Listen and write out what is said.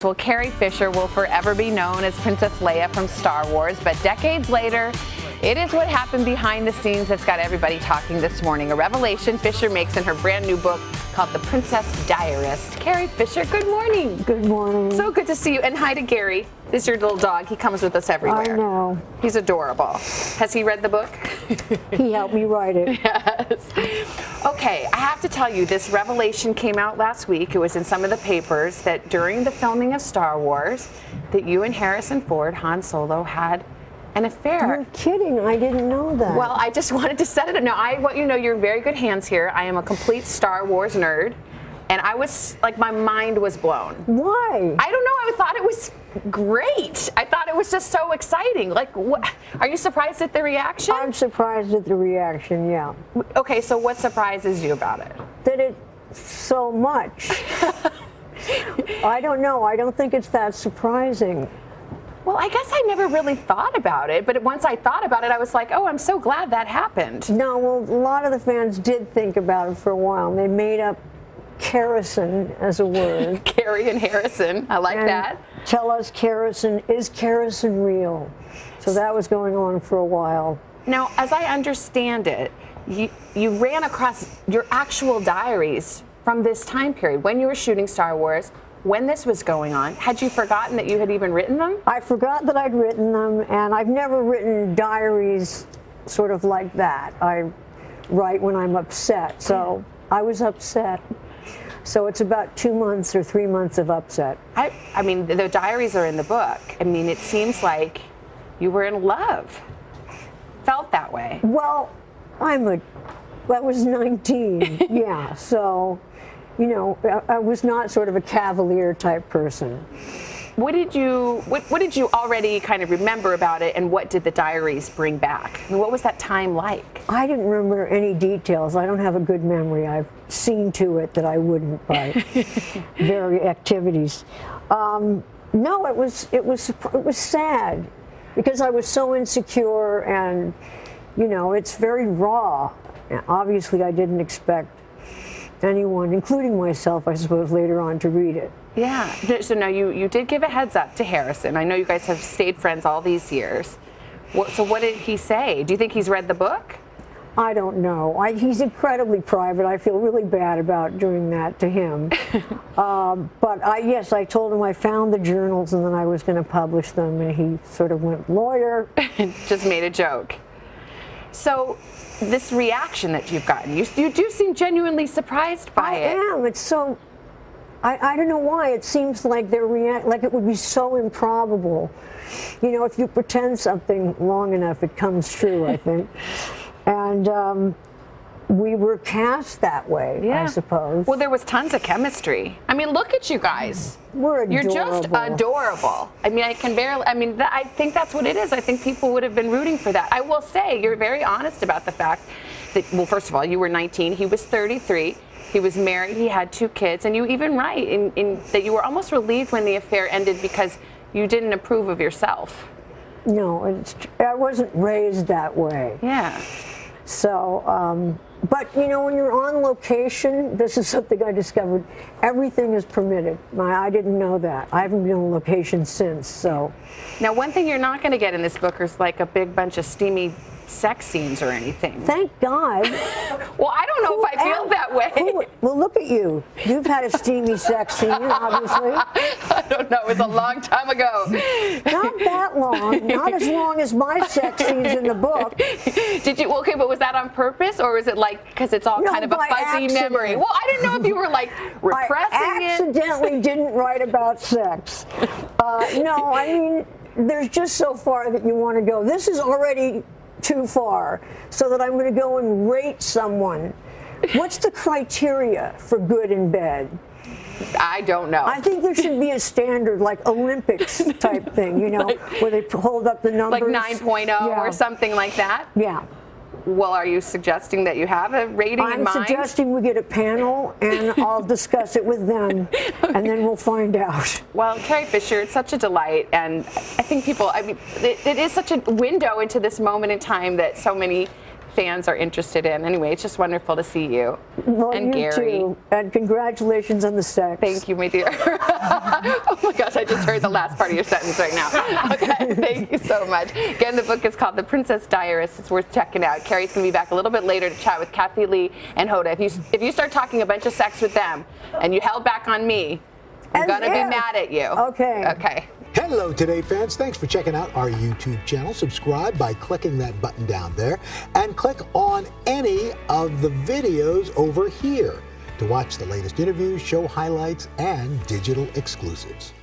Well, Carrie Fisher will forever be known as Princess Leia from Star Wars, but decades later, it is what happened behind the scenes that's got everybody talking this morning. A revelation Fisher makes in her brand new book called The Princess Diarist. Carrie Fisher, good morning. Good morning. So good to see you. And hi to Gary. This is your little dog. He comes with us everywhere. I know. He's adorable. Has he read the book? He helped me write it. Yes. Okay, I have to tell you, this revelation came out last week. It was in some of the papers that during the filming of Star Wars, that you and Harrison Ford, Han Solo, had an affair. You're kidding. I didn't know that. Well, I just wanted to set it up. Now, I want you to know you're in very good hands here. I am a complete Star Wars nerd. And I was, like, my mind was blown. Why? I don't know. I thought it was great. I thought it was just so exciting. Like, what? Are you surprised at the reaction? I'm surprised at the reaction, yeah. Okay, so what surprises you about it? That it's so much. I don't know. I don't think it's that surprising. Well, I guess I never really thought about it, but once I thought about it, I was like, oh, I'm so glad that happened. No, well, a lot of the fans did think about it for a while, and they made up Kerrison as a word. Carrie and Harrison, I like that. Tell us, Kerrison, is Kerrison real? So that was going on for a while. Now, as I understand it, you ran across your actual diaries from this time period when you were shooting Star Wars, when this was going on. Had you forgotten that you had even written them? I forgot that I'd written them, and I've never written diaries sort of like that. I write when I'm upset, so I was upset. So it's about 2 months or 3 months of upset. I mean, the diaries are in the book. I mean, it seems like you were in love. Felt that way. Well, I was 19, yeah, so, you know, I was not sort of a cavalier type person. What did you already kind of remember about it, and what did the diaries bring back? I mean, what was that time like? I didn't remember any details. I don't have a good memory. I've seen to it that I wouldn't by various activities. No, it was sad because I was so insecure, and you know, it's very raw. Obviously, I didn't expect anyone, including myself, I suppose, later on to read it. Yeah. So now you did give a heads up to Harrison. I know you guys have stayed friends all these years. So what did he say? Do you think he's read the book? I don't know. He's incredibly private. I feel really bad about doing that to him. But yes, I told him I found the journals and then I was going to publish them, and he sort of went, lawyer. Just made a joke. So this reaction that you've gotten, you do seem genuinely surprised by it. I am. It's so, I don't know why. It seems like like it would be so improbable. You know, if you pretend something long enough, it comes true, I think. And we were cast that way, yeah. I suppose. Well, there was tons of chemistry. I mean, look at you guys. We're adorable. You're just adorable. I mean, I think that's what it is. I think people would have been rooting for that. I will say, you're very honest about the fact that, well, first of all, you were 19, he was 33. He was married, he had 2 kids, and you even write in that you were almost relieved when the affair ended because you didn't approve of yourself. No, I wasn't raised that way. Yeah. So, but you know, when you're on location, this is something I discovered, everything is permitted. I didn't know that. I haven't been on location since, so. Now, one thing you're not going to get in this book is like a big bunch of steamy sex scenes or anything. Thank God. Well, I don't know if I feel that way. Well, look at you. You've had a steamy sex scene, obviously. I don't know. It was a long time ago. Not that long. Not as long as my sex scenes in the book. Did you? Okay, but was that on purpose, or was it like because it's all kind of a fuzzy memory? Well, I didn't know if you were like repressing I accidentally didn't write about sex. No, I mean, there's just so far that you want to go. This is already too far, so that I'm going to go and rate someone. What's the criteria for good in bed? I don't know. I think there should be a standard, like Olympics type thing, you know, where they hold up the numbers. Like 9.0 or something like that? Yeah. Well, are you suggesting that you have a rating in mind? I'm suggesting we get a panel, and I'll discuss it with them, and then we'll find out. Well, Carrie Fisher, it's such a delight, and I think people, I mean, it is such a window into this moment in time that so many fans are interested in. Anyway, it's just wonderful to see you. Well, and you Gary. too. And congratulations on the sex. Thank you, my dear. Oh my gosh, I just heard the last part of your sentence right now. Okay, thank you so much. Again, the book is called The Princess Diarist. It's worth checking out. Carrie's going to be back a little bit later to chat with Kathy Lee and Hoda. If you start talking a bunch of sex with them and you held back on me, I'm going to be mad at you. Okay. Okay. Hello, Today fans. Thanks for checking out our YouTube channel. Subscribe by clicking that button down there and click on any of the videos over here to watch the latest interviews, show highlights, and digital exclusives.